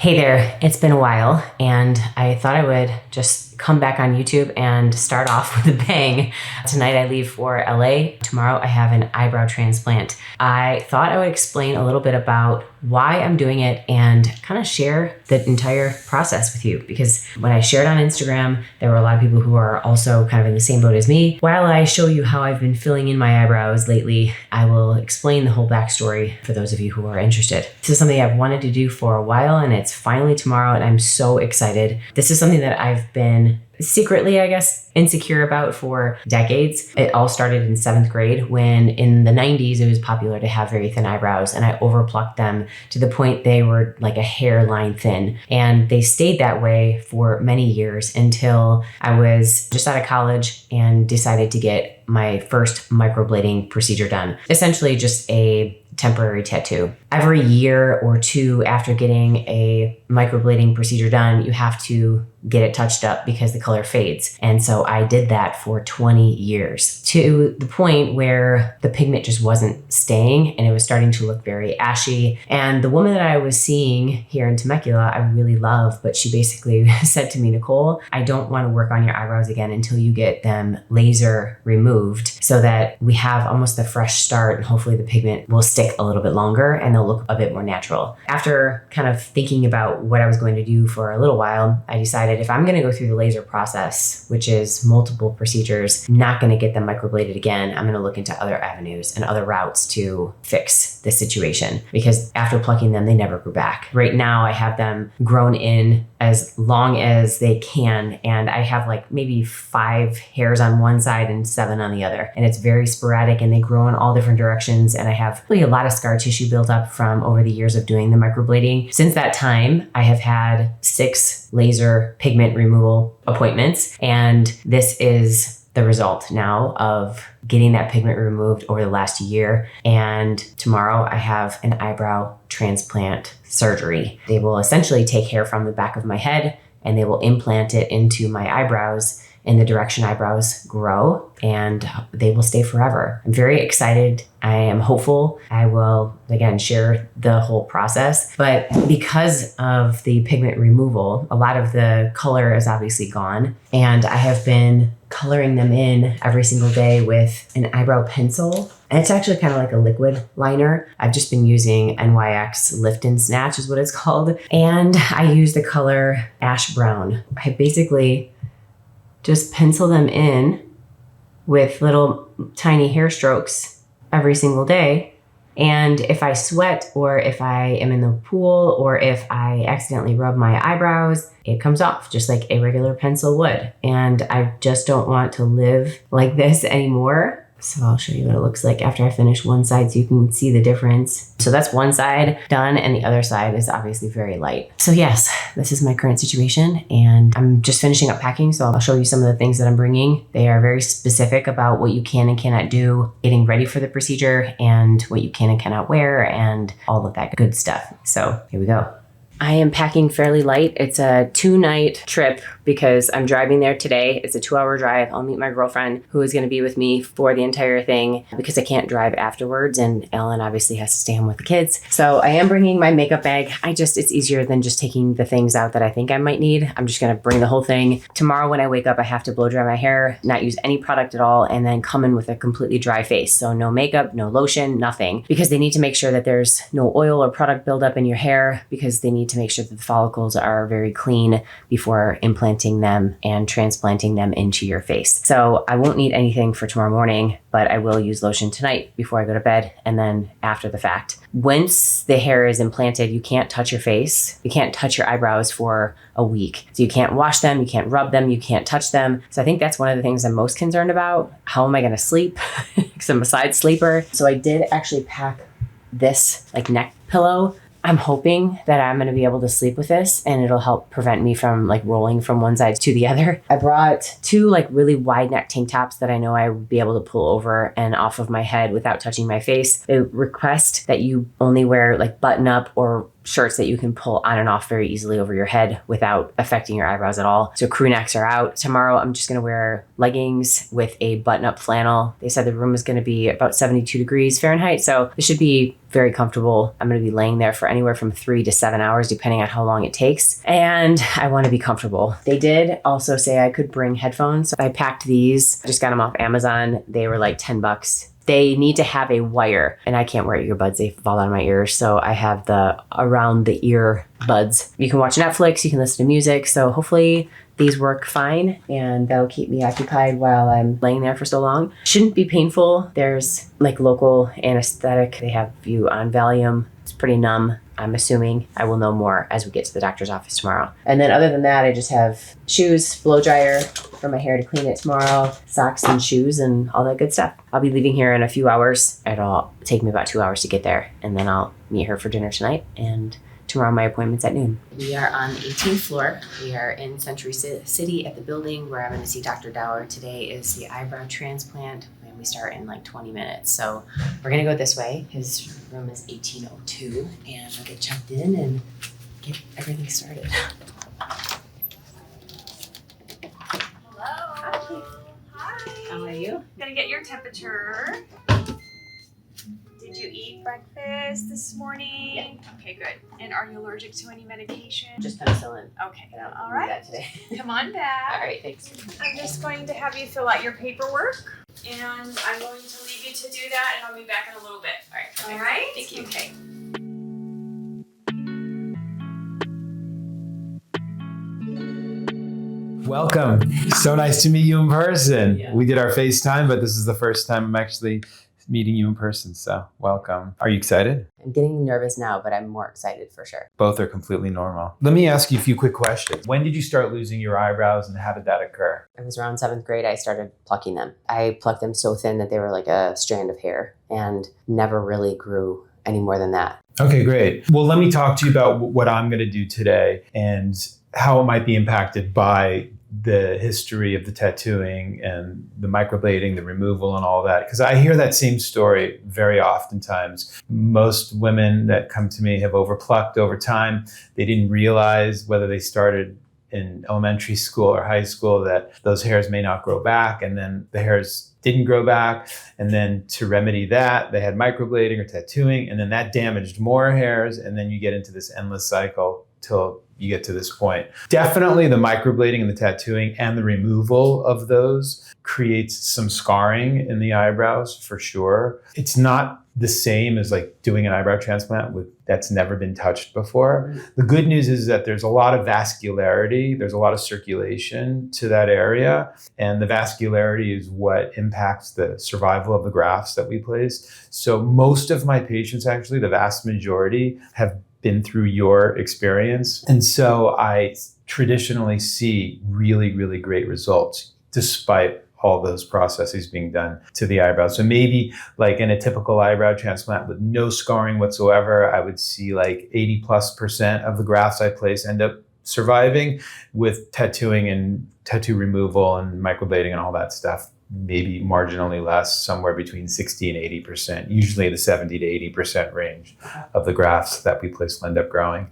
Hey there, it's been a while and I thought I would just come back on YouTube and start off with a bang. Tonight I leave for LA. Tomorrow I have an eyebrow transplant. I thought I would explain a little bit about why I'm doing it and kind of share the entire process with you, because when I shared on Instagram, there were a lot of people who are also kind of in the same boat as me. While I show you how I've been filling in my eyebrows lately, I will explain the whole backstory for those of you who are interested. This is something I've wanted to do for a while and it's finally tomorrow and I'm so excited. This is something that I've been secretly, I guess, insecure about for decades. It all started in 7th grade when in the 90s, it was popular to have very thin eyebrows and I overplucked them to the point they were like a hairline thin. And they stayed that way for many years until I was just out of college and decided to get my first microblading procedure done. Essentially just a temporary tattoo. Every year or two after getting a microblading procedure done, you have to get it touched up because the color fades. And so I did that for 20 years to the point where the pigment just wasn't staying and it was starting to look very ashy. And the woman that I was seeing here in Temecula, I really love, but she basically said to me, Nicole, I don't want to work on your eyebrows again until you get them laser removed so that we have almost a fresh start and hopefully the pigment will stick a little bit longer and they'll look a bit more natural. After kind of thinking about what I was going to do for a little while, I decided if I'm going to go through the laser process, which is multiple procedures, not going to get them microbladed again, I'm going to look into other avenues and other routes to fix the situation, because after plucking them, they never grew back. Right now, I have them grown in as long as they can, and I have like maybe 5 hairs on one side and 7 on the other, and it's very sporadic and they grow in all different directions, and I have really a lot of scar tissue built up from over the years of doing the microblading. Since that time, I have had 6 laser pigment removal appointments, and this is the result now of getting that pigment removed over the last year. And tomorrow I have an eyebrow transplant surgery. They will essentially take hair from the back of my head and they will implant it into my eyebrows in the direction eyebrows grow, and they will stay forever. I'm very excited. I am hopeful. I will, again, share the whole process. But because of the pigment removal, a lot of the color is obviously gone. And I have been coloring them in every single day with an eyebrow pencil. And it's actually kind of like a liquid liner. I've just been using NYX Lift and Snatch is what it's called. And I use the color ash brown. I basically just pencil them in with little tiny hair strokes every single day. And if I sweat or if I am in the pool or if I accidentally rub my eyebrows, it comes off just like a regular pencil would. And I just don't want to live like this anymore. So I'll show you what it looks like after I finish one side so you can see the difference. So that's one side done and the other side is obviously very light. So yes, this is my current situation and I'm just finishing up packing. So I'll show you some of the things that I'm bringing. They are very specific about what you can and cannot do, getting ready for the procedure and what you can and cannot wear and all of that good stuff. So here we go. I am packing fairly light. It's a 2-night trip because I'm driving there today. It's a 2-hour drive. I'll meet my girlfriend who is going to be with me for the entire thing because I can't drive afterwards. And Ellen obviously has to stay home with the kids. So I am bringing my makeup bag. It's easier than just taking the things out that I think I might need. I'm just going to bring the whole thing. Tomorrow when I wake up, I have to blow dry my hair, not use any product at all, and then come in with a completely dry face. So no makeup, no lotion, nothing, because they need to make sure that there's no oil or product buildup in your hair because they need to make sure that the follicles are very clean before implanting them and transplanting them into your face. So I won't need anything for tomorrow morning, but I will use lotion tonight before I go to bed and then after the fact. Once the hair is implanted, you can't touch your face. You can't touch your eyebrows for a week. So you can't wash them, you can't rub them, you can't touch them. So I think that's one of the things I'm most concerned about. How am I gonna sleep? Because I'm a side sleeper. So I did actually pack this like neck pillow. I'm hoping that I'm going to be able to sleep with this and it'll help prevent me from like rolling from one side to the other. I brought 2 like really wide neck tank tops that I know I would be able to pull over and off of my head without touching my face. They request that you only wear like button up or shirts that you can pull on and off very easily over your head without affecting your eyebrows at all. So crew necks are out. Tomorrow, I'm just going to wear leggings with a button-up flannel. They said the room is going to be about 72 degrees Fahrenheit, so it should be very comfortable. I'm going to be laying there for anywhere from 3 to 7 hours, depending on how long it takes. And I want to be comfortable. They did also say I could bring headphones. So I packed these, just got them off Amazon. They were like $10. They need to have a wire, and I can't wear earbuds. They fall out of my ears. So I have the around the ear buds. You can watch Netflix, you can listen to music. So hopefully these work fine, and that'll keep me occupied while I'm laying there for so long. Shouldn't be painful. There's like local anesthetic. They have you on Valium. It's pretty numb. I'm assuming I will know more as we get to the doctor's office tomorrow. And then other than that, I just have shoes, blow dryer for my hair to clean it tomorrow, socks and shoes and all that good stuff. I'll be leaving here in a few hours. It'll take me about 2 hours to get there, and then I'll meet her for dinner tonight. And tomorrow my appointment's at noon. We are on the 18th floor. We are in Century City at the building where I'm going to see Dr. Dauer. Today is the eyebrow transplant. We start in like 20 minutes. So we're gonna go this way. His room is 1802, and we'll get checked in and get everything started. Hello. Hi. How are you? Gonna get your temperature. Did you eat breakfast this morning? Yeah. Okay, good. And are you allergic to any medication? Just penicillin. Okay. I don't All do right. that today. Come on back. All right, thanks. I'm just going to have you fill out your paperwork, and I'm going to leave you to do that, and I'll be back in a little bit. All right. Perfect. All right? Thank you. Okay. Welcome. So nice to meet you in person. Yeah. We did our FaceTime, but this is the first time I'm actually meeting you in person. So welcome. Are you excited? I'm getting nervous now, but I'm more excited for sure. Both are completely normal. Let me ask you a few quick questions. When did you start losing your eyebrows and how did that occur? It was around 7th grade, I started plucking them. I plucked them so thin that they were like a strand of hair and never really grew any more than that. Okay, great. Well, let me talk to you about what I'm going to do today and how it might be impacted by the history of the tattooing and the microblading, the removal and all that. Because I hear that same story very oftentimes. Most women that come to me have overplucked over time. They didn't realize whether they started in elementary school or high school that those hairs may not grow back, and then the hairs didn't grow back. And then to remedy that, they had microblading or tattooing, and then that damaged more hairs. And then you get into this endless cycle till you get to this point. Definitely the microblading and the tattooing and the removal of those creates some scarring in the eyebrows for sure. It's not the same as like doing an eyebrow transplant that's never been touched before. The good news is that there's a lot of vascularity, there's a lot of circulation to that area, and the vascularity is what impacts the survival of the grafts that we place. So most of my patients, actually, the vast majority, have been through your experience. And so I traditionally see really, really great results despite all those processes being done to the eyebrow. So maybe like in a typical eyebrow transplant with no scarring whatsoever, I would see like 80+% of the grafts I place end up surviving. With tattooing and tattoo removal and microblading and all that stuff, maybe marginally less, somewhere between 60 and 80%, usually the 70 to 80% range of the grafts that we place will end up growing.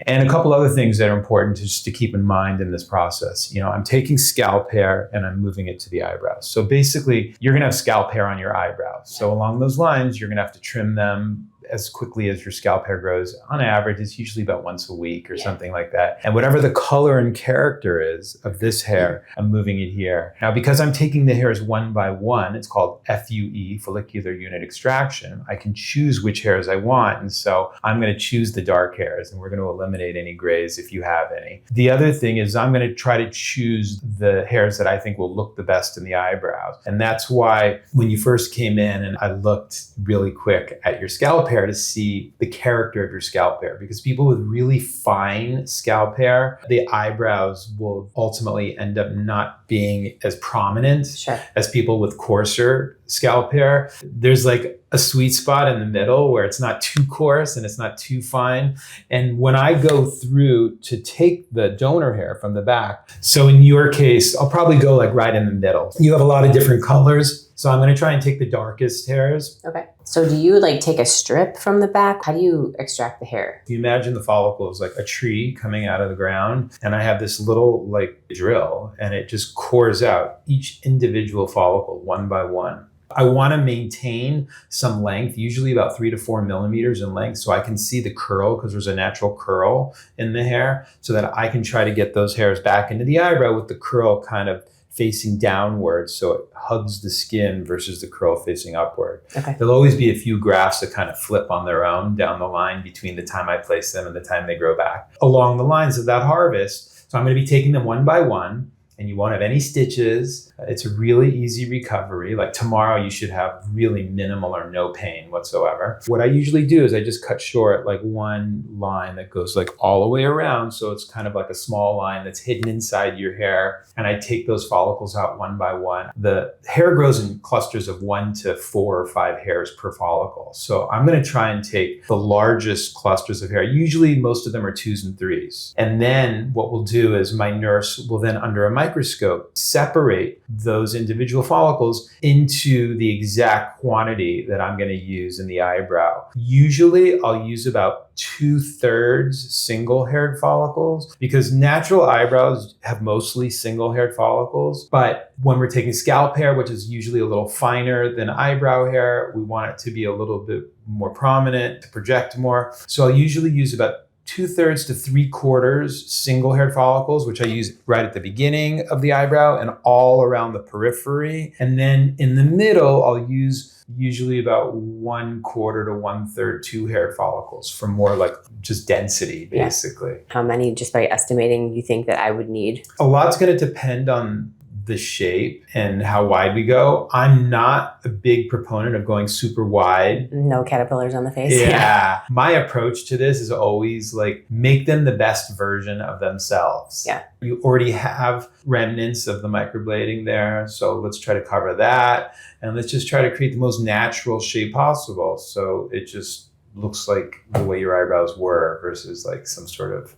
And a couple other things that are important just to keep in mind in this process. You know, I'm taking scalp hair and I'm moving it to the eyebrows. So basically, you're gonna have scalp hair on your eyebrows. So along those lines, you're gonna have to trim them as quickly as your scalp hair grows. On average, it's usually about once a week or something like that. And whatever the color and character is of this hair, I'm moving it here. Now, because I'm taking the hairs one by one, it's called FUE, follicular unit extraction. I can choose which hairs I want. And so I'm gonna choose the dark hairs, and we're gonna eliminate any grays if you have any. The other thing is I'm gonna try to choose the hairs that I think will look the best in the eyebrows. And that's why when you first came in and I looked really quick at your scalp hair to see the character of your scalp hair, because people with really fine scalp hair, the eyebrows will ultimately end up not being as prominent as people with coarser scalp hair. There's like a sweet spot in the middle where it's not too coarse and it's not too fine. And when I go through to take the donor hair from the back, so in your case, I'll probably go like right in the middle. You have a lot of different colors. So I'm going to try and take the darkest hairs. Okay. So do you like take a strip from the back? How do you extract the hair? You imagine the follicle is like a tree coming out of the ground, and I have this little like drill, and it just cores out each individual follicle one by one. I want to maintain some length, usually about 3 to 4 millimeters in length, so I can see the curl, because there's a natural curl in the hair, so that I can try to get those hairs back into the eyebrow with the curl kind of facing downwards, so it hugs the skin versus the curl facing upward. Okay. There'll always be a few grafts that kind of flip on their own down the line between the time I place them and the time they grow back along the lines of that harvest. So I'm going to be taking them one by one, and you won't have any stitches. It's a really easy recovery. Like tomorrow, you should have really minimal or no pain whatsoever. What I usually do is I just cut short like one line that goes like all the way around. So it's kind of like a small line that's hidden inside your hair. And I take those follicles out one by one. The hair grows in clusters of 1 to 4 or 5 hairs per follicle. So I'm going to try and take the largest clusters of hair. Usually most of them are 2s and 3s. And then what we'll do is my nurse will then under a microscope separate those individual follicles into the exact quantity that I'm going to use in the eyebrow. Usually I'll use about 2/3 single-haired follicles, because natural eyebrows have mostly single-haired follicles. But when we're taking scalp hair, which is usually a little finer than eyebrow hair, we want it to be a little bit more prominent, to project more. So I'll usually use about 2/3 to 3/4 single-haired follicles, which I use right at the beginning of the eyebrow and all around the periphery. And then in the middle, I'll use usually about 1/4 to 1/3 two-haired follicles for more like just density, basically. Yeah. How many, just by estimating, you think that I would need? A lot's going to depend on the shape and how wide we go. I'm not a big proponent of going super wide. No caterpillars on the face. Yeah. My approach to this is always like make them the best version of themselves. Yeah. You already have remnants of the microblading there. So let's try to cover that. And let's just try to create the most natural shape possible. So it just looks like the way your eyebrows were versus like some sort of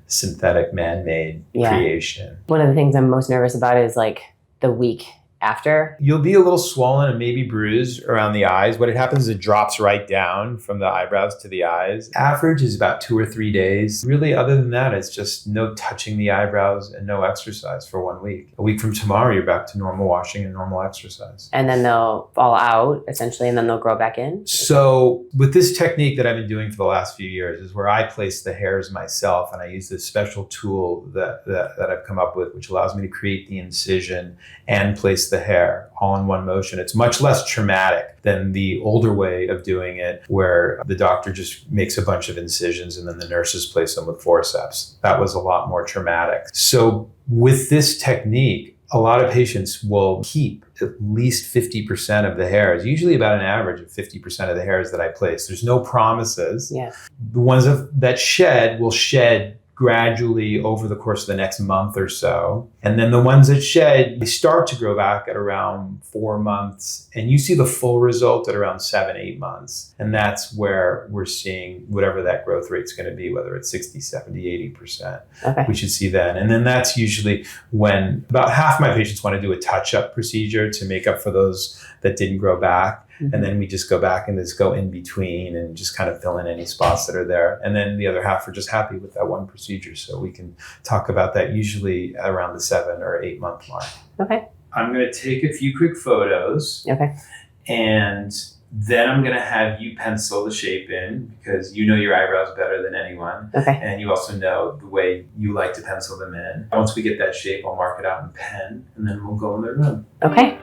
synthetic man-made creation. One of the things I'm most nervous about is like the week after. You'll be a little swollen and maybe bruised around the eyes. What happens is it drops right down from the eyebrows to the eyes. Average is about 2 or 3 days. Really, other than that, it's just no touching the eyebrows and no exercise for 1 week. A week from tomorrow, you're back to normal washing and normal exercise. And then they'll fall out essentially, and then they'll grow back in? So with this technique that I've been doing for the last few years is where I place the hairs myself, and I use this special tool that I've come up with, which allows me to create the incision and place the hair all in one motion. It's much less traumatic than the older way of doing it, where the doctor just makes a bunch of incisions and then the nurses place them with forceps. That was a lot more traumatic. So with this technique, a lot of patients will keep at least 50% of the hairs, usually about an average of 50% of the hairs that I place. There's no promises. Yeah. The ones that shed will shed gradually over the course of the next month or so. And then the ones that shed, they start to grow back at around 4 months. And you see the full result at around 7, 8 months. And that's where we're seeing whatever that growth rate's going to be, whether it's 60, 70, 80%. Okay. We should see then. And then that's usually when about half my patients want to do a touch-up procedure to make up for those that didn't grow back. Mm-hmm. And then we just go back and just go in between and just kind of fill in any spots that are there. And then the other half are just happy with that one procedure. So we can talk about that usually around the 7 or 8 month mark. Okay. I'm going to take a few quick photos. Okay. And then I'm going to have you pencil the shape in, because you know your eyebrows better than anyone. Okay. And you also know the way you like to pencil them in. Once we get that shape, I'll mark it out in pen, and then we'll go in the room. Okay.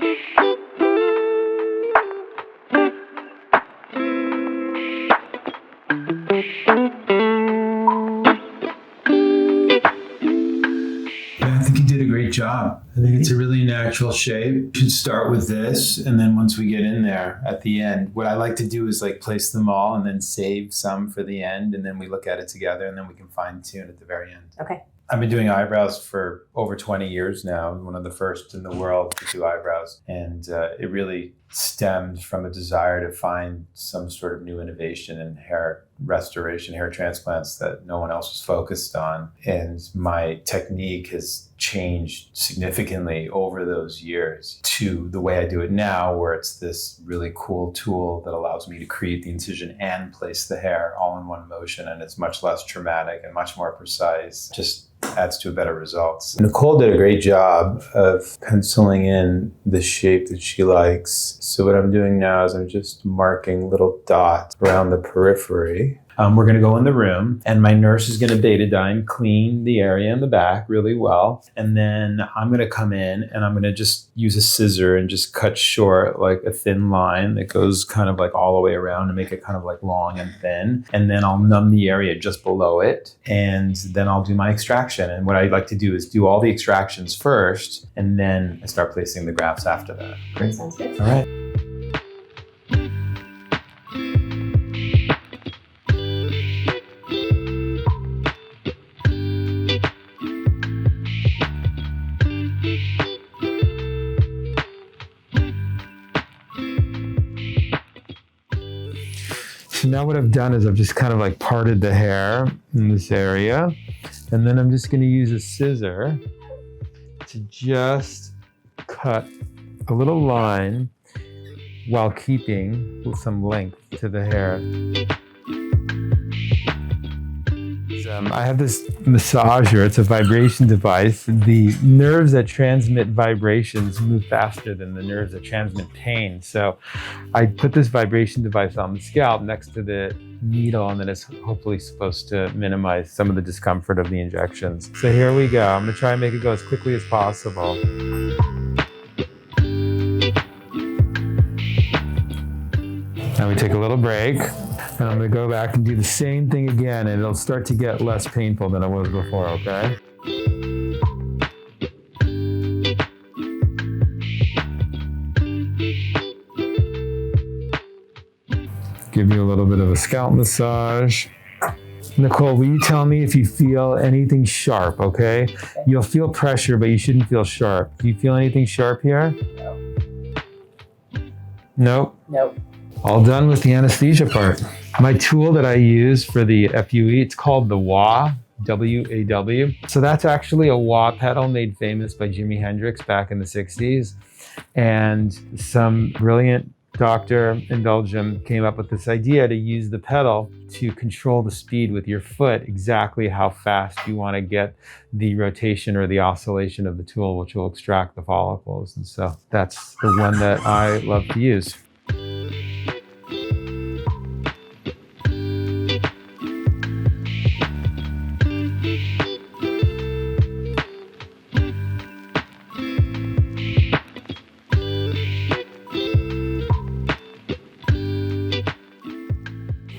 I think you did a great job. I think it's a really natural shape. You should start with this, and then once we get in there at the end, what I like to do is like place them all and then save some for the end, and then we look at it together, and then we can fine tune at the very end. Okay. I've been doing eyebrows for over 20 years now. I'm one of the first in the world to do eyebrows. And it really stemmed from a desire to find some sort of new innovation in hair restoration hair transplants that no one else was focused on. And my technique has changed significantly over those years to the way I do it now, where it's this really cool tool that allows me to create the incision and place the hair all in one motion. And it's much less traumatic and much more precise. Just adds to better results. Nicole did a great job of penciling in the shape that she likes. So what I'm doing now is I'm just marking little dots around the periphery. We're going to go in the room, and my nurse is going to betadine, clean the area in the back really well. And then I'm going to come in and I'm going to just use a scissor and just cut short like a thin line that goes kind of like all the way around to make it kind of like long and thin. And then I'll numb the area just below it. And then I'll do my extraction. And what I like to do is do all the extractions first, and then I start placing the grafts after that. Great, sounds good. All right. So now what I've done is I've just kind of like parted the hair in this area. And then I'm just going to use a scissor to just cut a little line while keeping some length to the hair. I have this massager. It's a vibration device. The nerves that transmit vibrations move faster than the nerves that transmit pain. So I put this vibration device on the scalp next to the needle, and then it's hopefully supposed to minimize some of the discomfort of the injections. So here we go. I'm going to try and make it go as quickly as possible. Now we take a little break. And I'm going to go back and do the same thing again, and it'll start to get less painful than it was before, okay? Give you a little bit of a scalp massage. Nicole, will you tell me if you feel anything sharp, okay? You'll feel pressure, but you shouldn't feel sharp. Do you feel anything sharp here? No. Nope. Nope. All done with the anesthesia part. My tool that I use for the FUE, it's called the wah, W-A-W. So that's actually a wah pedal made famous by Jimi Hendrix back in the 60s. And some brilliant doctor in Belgium came up with this idea to use the pedal to control the speed with your foot, exactly how fast you want to get the rotation or the oscillation of the tool, which will extract the follicles. And so that's the one that I love to use.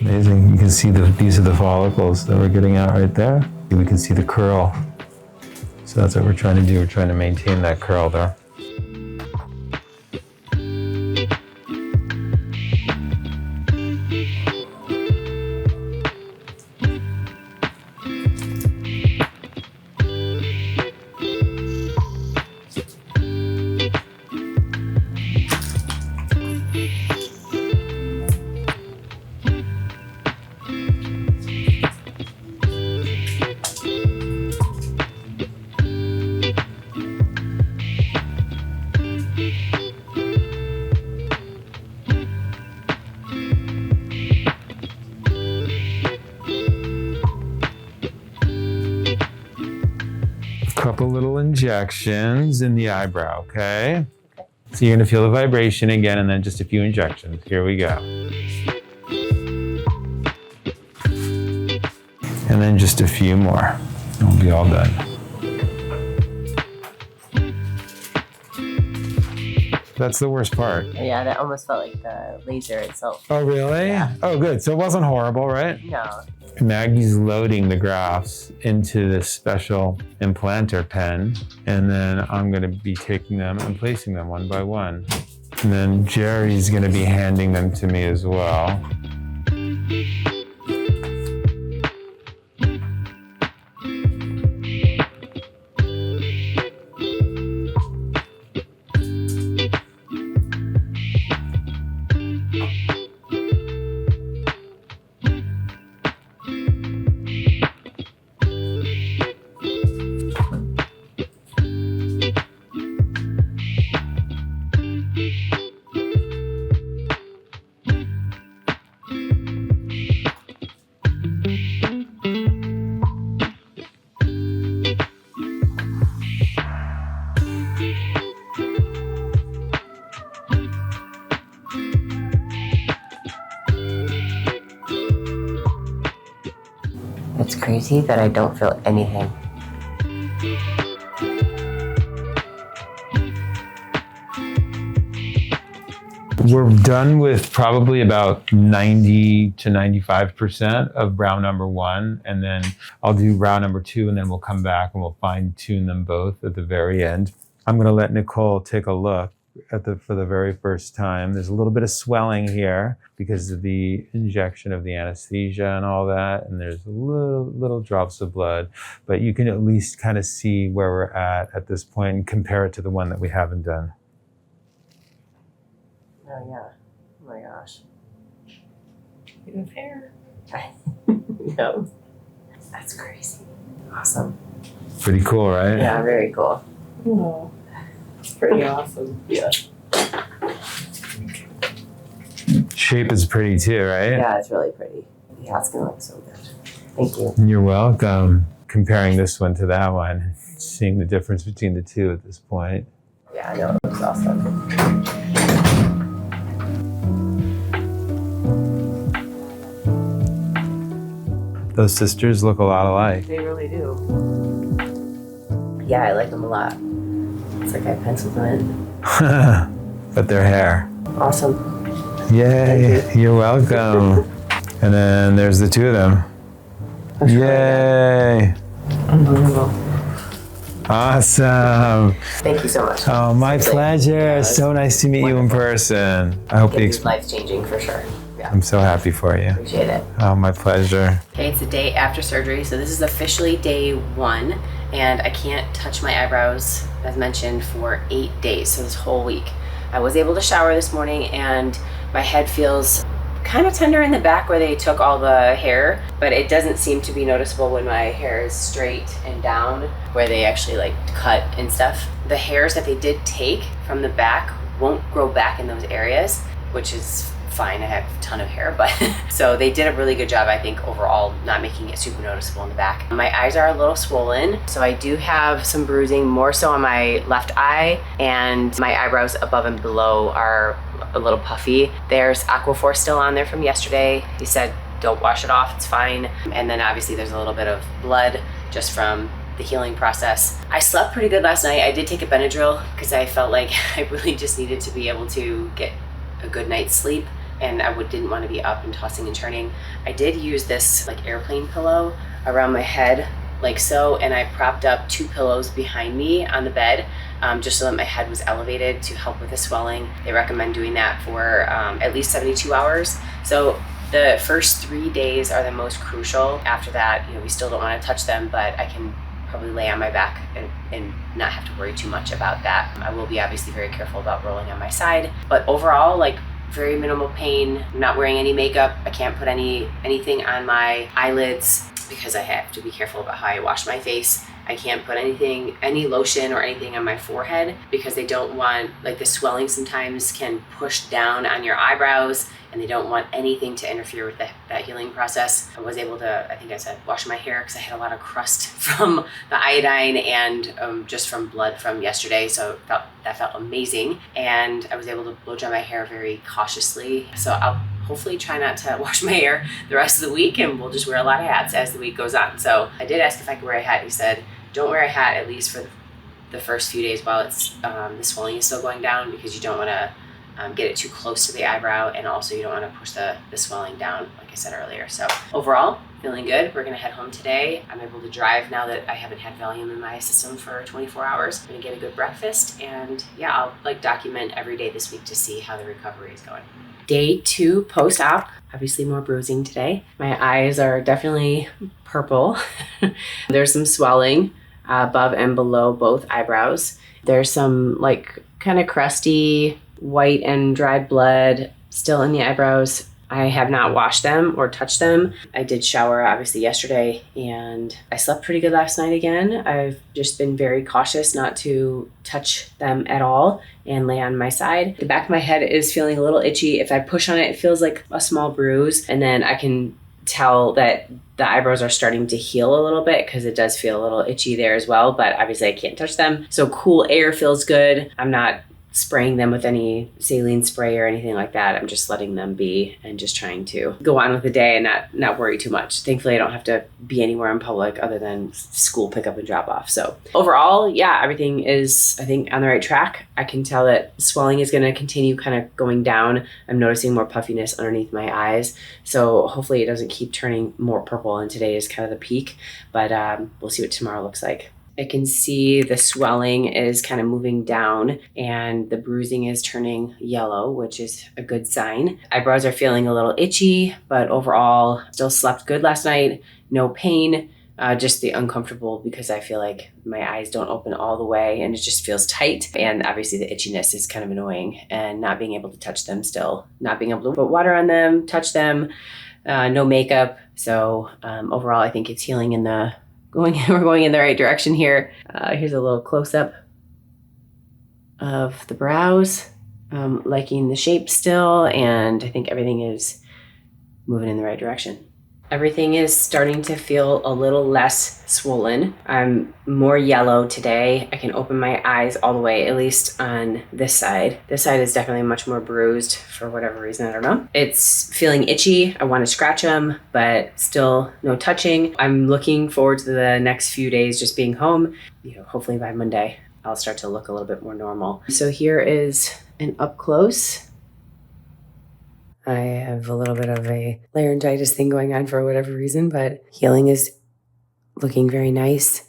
Amazing. You can see these are the follicles that we're getting out right there. We can see the curl. So that's what we're trying to do. We're trying to maintain that curl there. Couple little injections in the eyebrow, okay? So you're gonna feel the vibration again, and then just a few injections. Here we go. And then just a few more, and we'll be all done. That's the worst part. Yeah, that almost felt like the laser itself. Oh, really? Yeah. Oh, good. So it wasn't horrible, right? No. Maggie's loading the grafts into this special implanter pen, and then I'm going to be taking them and placing them one by one. And then Jerry's going to be handing them to me as well. crazy that I don't feel anything. We're done with probably about 90 to 95% of brow number 1. And then I'll do brow number 2, and then we'll come back and we'll fine tune them both at the very end. I'm going to let Nicole take a look for the very first time. There's a little bit of swelling here because of the injection of the anesthesia and all that. And there's little drops of blood, but you can at least kind of see where we're at this point and compare it to the one that we haven't done. Oh yeah. Oh my gosh. You have hair. No. That's crazy. Awesome. Pretty cool, right? Yeah, very cool. Oh, it's pretty awesome. Yeah. Shape is pretty too, right? Yeah, it's really pretty. Yeah, it's gonna look so good. Thank you. You're welcome. Comparing this one to that one, seeing the difference between the two at this point. Yeah, I know, it looks awesome. Those sisters look a lot alike. They really do. Yeah, I like them a lot. It's like I penciled them in. But their hair. Awesome. Yay, you're welcome. And then there's the two of them. Yay. Unbelievable. Awesome. Thank you so much. Oh, my pleasure. Yeah, So nice to meet you in person. I hope It's life-changing for sure. Yeah, I'm so happy for you. appreciate it. Oh, my pleasure. Okay, it's the day after surgery, so this is officially day 1, and I can't touch my eyebrows, as mentioned, for 8 days, so this whole week. I was able to shower this morning, and my head feels kind of tender in the back where they took all the hair, but it doesn't seem to be noticeable when my hair is straight and down, where they actually like cut and stuff. The hairs that they did take from the back won't grow back in those areas, which is fine. I have a ton of hair, but so they did a really good job, I think, overall, not making it super noticeable in the back. My eyes are a little swollen, so I do have some bruising, more so on my left eye, and my eyebrows above and below are a little puffy. There's Aquaphor still on there from yesterday. He said, don't wash it off, it's fine. And then obviously there's a little bit of blood just from the healing process. I slept pretty good last night. I did take a Benadryl because I felt like I really just needed to be able to get a good night's sleep, and I didn't want to be up and tossing and turning. I did use this like airplane pillow around my head like so, and I propped up 2 pillows behind me on the bed just so that my head was elevated to help with the swelling. They recommend doing that for at least 72 hours. So the first 3 days are the most crucial. After that, we still don't want to touch them, but I can probably lay on my back and not have to worry too much about that. I will be obviously very careful about rolling on my side, but overall, like, very minimal pain. I'm not wearing any makeup. I can't put anything on my eyelids because I have to be careful about how I wash my face. I can't put any lotion or anything on my forehead because they don't want, like, the swelling sometimes can push down on your eyebrows, and they don't want anything to interfere with that healing process. I was able to, I think I said, wash my hair because I had a lot of crust from the iodine and just from blood from yesterday, so that felt amazing. And I was able to blow dry my hair very cautiously, so I'll hopefully try not to wash my hair the rest of the week, and we'll just wear a lot of hats as the week goes on. So I did ask if I could wear a hat. He said, don't wear a hat at least for the first few days while it's the swelling is still going down, because you don't want to get it too close to the eyebrow, and also you don't want to push the swelling down, like I said earlier. So overall, feeling good. We're gonna head home today. I'm able to drive now that I haven't had Valium in my system for 24 hours. I'm gonna get a good breakfast, and yeah, I'll document every day this week to see how the recovery is going. Day 2 post-op, obviously more bruising today. My eyes are definitely purple. There's some swelling above and below both eyebrows. There's some like kind of crusty white and dried blood still in the eyebrows. I have not washed them or touched them. I did shower obviously yesterday, and I slept pretty good last night again. I've just been very cautious not to touch them at all and lay on my side. The back of my head is feeling a little itchy. If I push on it, it feels like a small bruise, and then I can tell that the eyebrows are starting to heal a little bit because it does feel a little itchy there as well, but obviously I can't touch them. So cool air feels good. I'm not spraying them with any saline spray or anything like that. I'm just letting them be and just trying to go on with the day and not worry too much. Thankfully, I don't have to be anywhere in public other than school pickup and drop off. So overall, yeah, everything is, I think, on the right track. I can tell that swelling is going to continue kind of going down. I'm noticing more puffiness underneath my eyes. So hopefully it doesn't keep turning more purple, and today is kind of the peak, but we'll see what tomorrow looks like. I can see the swelling is kind of moving down and the bruising is turning yellow, which is a good sign. Eyebrows are feeling a little itchy, but overall still slept good last night. No pain, just the uncomfortable because I feel like my eyes don't open all the way and it just feels tight. And obviously the itchiness is kind of annoying, and not being able to touch them still, not being able to put water on them, touch them, no makeup. So overall, I think it's healing we're going in the right direction here. Here's a little close-up of the brows. Liking the shape still, and I think everything is moving in the right direction. Everything is starting to feel a little less swollen. I'm more yellow today. I can open my eyes all the way, at least on this side. This side is definitely much more bruised for whatever reason, I don't know. It's feeling itchy. I want to scratch them, but still no touching. I'm looking forward to the next few days just being home. Hopefully by Monday, I'll start to look a little bit more normal. So here is an up close. I have a little bit of a laryngitis thing going on for whatever reason, but healing is looking very nice.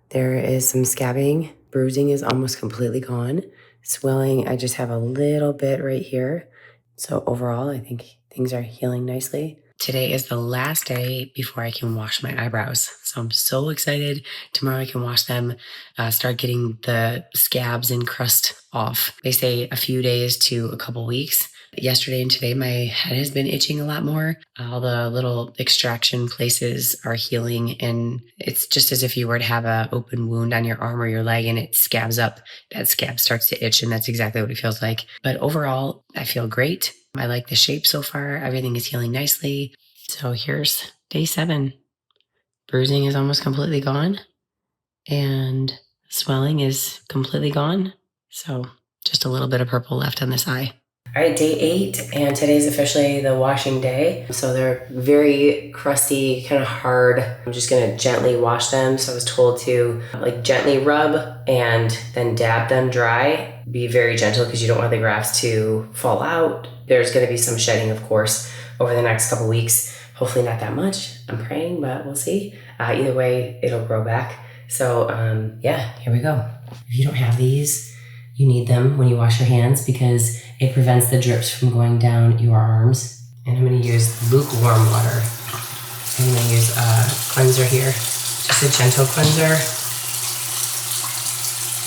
There is some scabbing. Bruising is almost completely gone. Swelling, I just have a little bit right here. So overall, I think things are healing nicely. Today is the last day before I can wash my eyebrows. So I'm so excited. Tomorrow I can wash them, start getting the scabs and crust off. They say a few days to a couple weeks. Yesterday and today, my head has been itching a lot more. All the little extraction places are healing, and it's just as if you were to have an open wound on your arm or your leg and it scabs up. That scab starts to itch, and that's exactly what it feels like. But overall, I feel great. I like the shape so far. Everything is healing nicely. So here's day 7. Bruising is almost completely gone, and swelling is completely gone. So just a little bit of purple left on this eye. All right, day 8, and today's officially the washing day. So they're very crusty, kind of hard. I'm just gonna gently wash them. So I was told to gently rub and then dab them dry. Be very gentle because you don't want the grafts to fall out. There's gonna be some shedding, of course, over the next couple weeks. Hopefully not that much. I'm praying, but we'll see. Either way, it'll grow back. So yeah, here we go. If you don't have these, you need them when you wash your hands because it prevents the drips from going down your arms. And I'm going to use lukewarm water. I'm going to use a cleanser here, just a gentle cleanser.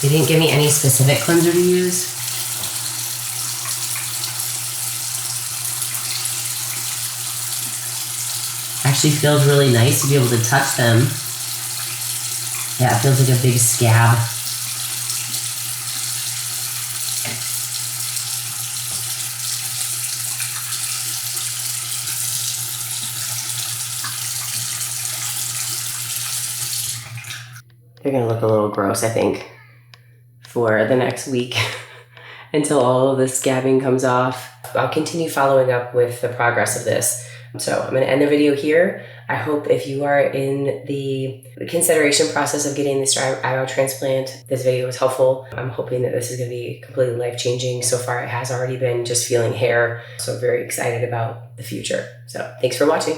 They didn't give me any specific cleanser to use. Actually feels really nice to be able to touch them. Yeah, it feels like a big scab. They're gonna look a little gross, I think, for the next week until all of the scabbing comes off. I'll continue following up with the progress of this. So I'm gonna end the video here. I hope if you are in the consideration process of getting this eyebrow transplant, this video was helpful. I'm hoping that this is gonna be completely life-changing. So far it has already been just feeling hair. So very excited about the future. So thanks for watching.